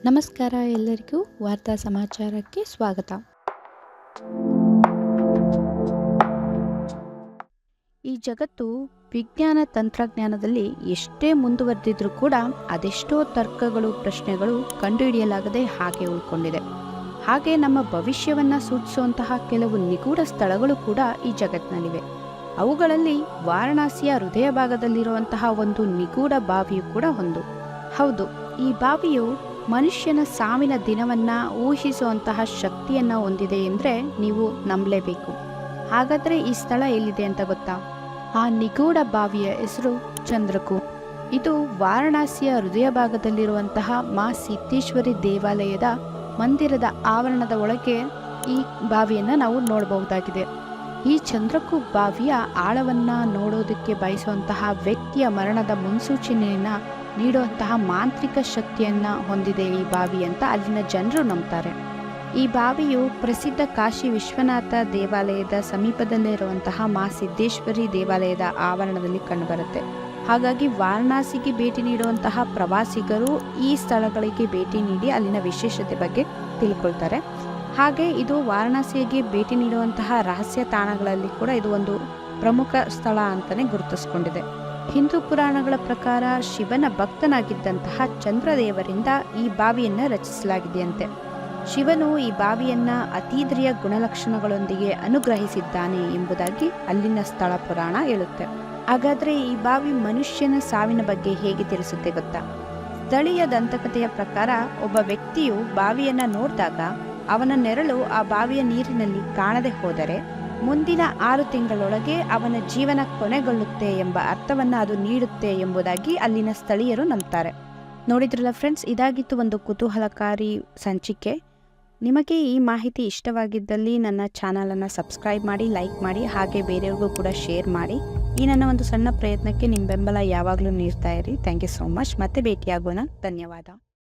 ನಮಸ್ಕಾರ ಎಲ್ಲರಿಗೂ ವಾರ್ತಾ ಸಮಾಚಾರಕ್ಕೆ ಸ್ವಾಗತ. ಈ ಜಗತ್ತು ವಿಜ್ಞಾನ ತಂತ್ರಜ್ಞಾನದಲ್ಲಿ ಎಷ್ಟೇ ಮುಂದುವರೆದಿದ್ರೂ ಕೂಡ ಅದೆಷ್ಟೋ ತರ್ಕಗಳು ಪ್ರಶ್ನೆಗಳು ಕಂಡುಹಿಡಿಯಲಾಗದೆ ಹಾಗೆ ಉಳ್ಕೊಂಡಿದೆ. ಹಾಗೆ ನಮ್ಮ ಭವಿಷ್ಯವನ್ನು ಸೂಚಿಸುವಂತಹ ಕೆಲವು ನಿಗೂಢ ಸ್ಥಳಗಳು ಕೂಡ ಈ ಜಗತ್ತಿನಲ್ಲಿವೆ. ಅವುಗಳಲ್ಲಿ ವಾರಣಾಸಿಯ ಹೃದಯ ಭಾಗದಲ್ಲಿರುವಂತಹ ಒಂದು ನಿಗೂಢ ಬಾವಿಯು ಕೂಡ ಒಂದು. ಹೌದು, ಈ ಬಾವಿಯು ಮನುಷ್ಯನ ಸಾವಿನ ದಿನವನ್ನು ಊಹಿಸುವಂತಹ ಶಕ್ತಿಯನ್ನು ಹೊಂದಿದೆ ಎಂದರೆ ನೀವು ನಂಬಲೇಬೇಕು. ಹಾಗಾದರೆ ಈ ಸ್ಥಳ ಎಲ್ಲಿದೆ ಅಂತ ಗೊತ್ತಾ? ಆ ನಿಗೂಢ ಬಾವಿಯ ಹೆಸರು ಚಂದ್ರಕೂಟ್. ಇದು ವಾರಣಾಸಿಯ ಹೃದಯ ಭಾಗದಲ್ಲಿರುವಂತಹ ಮಾ ಸಿದ್ದೇಶ್ವರಿ ದೇವಾಲಯದ ಮಂದಿರದ ಆವರಣದ ಒಳಗೆ ಈ ಬಾವಿಯನ್ನು ನಾವು ನೋಡಬಹುದಾಗಿದೆ. ಈ ಚಂದ್ರಕೂಟ್ ಬಾವಿಯ ಆಳವನ್ನು ನೋಡೋದಕ್ಕೆ ಬಯಸುವಂತಹ ವ್ಯಕ್ತಿಯ ಮರಣದ ಮುನ್ಸೂಚನೆಯನ್ನು ನೀಡುವಂತಹ ಮಾಂತ್ರಿಕ ಶಕ್ತಿಯನ್ನು ಹೊಂದಿದೆ ಈ ಬಾವಿ ಅಂತ ಅಲ್ಲಿನ ಜನರು ನಂಬ್ತಾರೆ. ಈ ಬಾವಿಯು ಪ್ರಸಿದ್ಧ ಕಾಶಿ ವಿಶ್ವನಾಥ ದೇವಾಲಯದ ಸಮೀಪದಲ್ಲಿರುವಂತಹ ಮಾ ಸಿದ್ದೇಶ್ವರಿ ದೇವಾಲಯದ ಆವರಣದಲ್ಲಿ ಕಂಡುಬರುತ್ತೆ. ಹಾಗಾಗಿ ವಾರಣಾಸಿಗೆ ಭೇಟಿ ನೀಡುವಂತಹ ಪ್ರವಾಸಿಗರು ಈ ಸ್ಥಳಗಳಿಗೆ ಭೇಟಿ ನೀಡಿ ಅಲ್ಲಿನ ವಿಶೇಷತೆ ಬಗ್ಗೆ ತಿಳ್ಕೊಳ್ತಾರೆ. ಹಾಗೆ ಇದು ವಾರಣಾಸಿಗೆ ಭೇಟಿ ನೀಡುವಂತಹ ರಹಸ್ಯ ತಾಣಗಳಲ್ಲಿ ಕೂಡ ಇದು ಒಂದು ಪ್ರಮುಖ ಸ್ಥಳ ಅಂತಲೇ ಗುರುತಿಸಿಕೊಂಡಿದೆ. ಹಿಂದೂ ಪುರಾಣಗಳ ಪ್ರಕಾರ ಶಿವನ ಭಕ್ತನಾಗಿದ್ದಂತಹ ಚಂದ್ರದೇವರಿಂದ ಈ ಬಾವಿಯನ್ನು ರಚಿಸಲಾಗಿದೆಯಂತೆ. ಶಿವನು ಈ ಬಾವಿಯನ್ನು ಅತೀಂದ್ರಿಯ ಗುಣಲಕ್ಷಣಗಳೊಂದಿಗೆ ಅನುಗ್ರಹಿಸಿದ್ದಾನೆ ಎಂಬುದಾಗಿ ಅಲ್ಲಿನ ಸ್ಥಳ ಪುರಾಣ ಹೇಳುತ್ತೆ. ಹಾಗಾದರೆ ಈ ಬಾವಿ ಮನುಷ್ಯನ ಸಾವಿನ ಬಗ್ಗೆ ಹೇಗೆ ತಿಳಿಸುತ್ತೆ ಗೊತ್ತಾ? ಸ್ಥಳೀಯ ದಂತಕಥೆಯ ಪ್ರಕಾರ ಒಬ್ಬ ವ್ಯಕ್ತಿಯು ಬಾವಿಯನ್ನು ನೋಡಿದಾಗ ಅವನ ನೆರಳು ಆ ಬಾವಿಯ ನೀರಿನಲ್ಲಿ ಕಾಣದೆ ಹೋದರೆ ಮುಂದಿನ 6 ತಿಂಗಳೊಳಗೆ ಅವನ ಜೀವನ ಕೊನೆಗೊಳ್ಳುತ್ತೆ ಎಂಬ ಅರ್ಥವನ್ನು ಅದು ನೀಡುತ್ತೆ ಎಂಬುದಾಗಿ ಅಲ್ಲಿನ ಸ್ಥಳೀಯರು ನಂಬ್ತಾರೆ. ನೋಡಿದ್ರಲ್ಲ ಫ್ರೆಂಡ್ಸ್, ಇದಾಗಿತ್ತು ಒಂದು ಕುತೂಹಲಕಾರಿ ಸಂಚಿಕೆ. ನಿಮಗೆ ಈ ಮಾಹಿತಿ ಇಷ್ಟವಾಗಿದ್ದಲ್ಲಿ ನನ್ನ ಚಾನಲನ್ನು ಸಬ್ಸ್ಕ್ರೈಬ್ ಮಾಡಿ, ಲೈಕ್ ಮಾಡಿ, ಹಾಗೆ ಬೇರೆಯವ್ರಿಗೂ ಕೂಡ ಶೇರ್ ಮಾಡಿ. ಈ ನನ್ನ ಒಂದು ಸಣ್ಣ ಪ್ರಯತ್ನಕ್ಕೆ ನಿಮ್ಮ ಬೆಂಬಲ ಯಾವಾಗಲೂ ನೀಡ್ತಾ ಇರಿ. Thank you so much. ಮತ್ತೆ ಭೇಟಿಯಾಗೋಣ. ಧನ್ಯವಾದ.